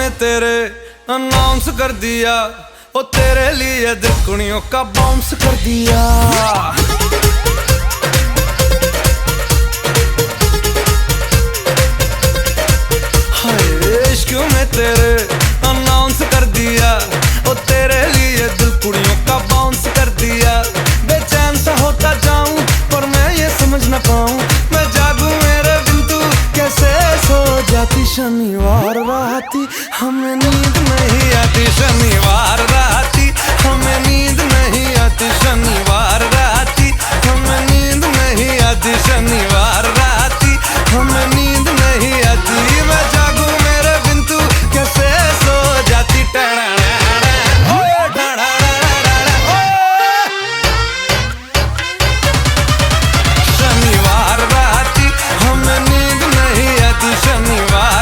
तेरे अनाउंस कर दिया, ओ तेरे लिए दिल कुड़ियों का बाउंस कर दिया। हाय इश्क में तेरे अनाउंस कर दिया, ओ तेरे लिए दिल कुड़ियों का बाउंस कर दिया। बेचैन सा होता जाऊं पर मैं ये समझ ना पाऊं, मैं जागूं मेरे बिन तू कैसे सो जाती। शनिवार राती हमें नींद नहीं आती, शनिवार राती हमें नींद नहीं आती, शनिवार राती हमें नींद नहीं आती, शनिवार राती हमें नींद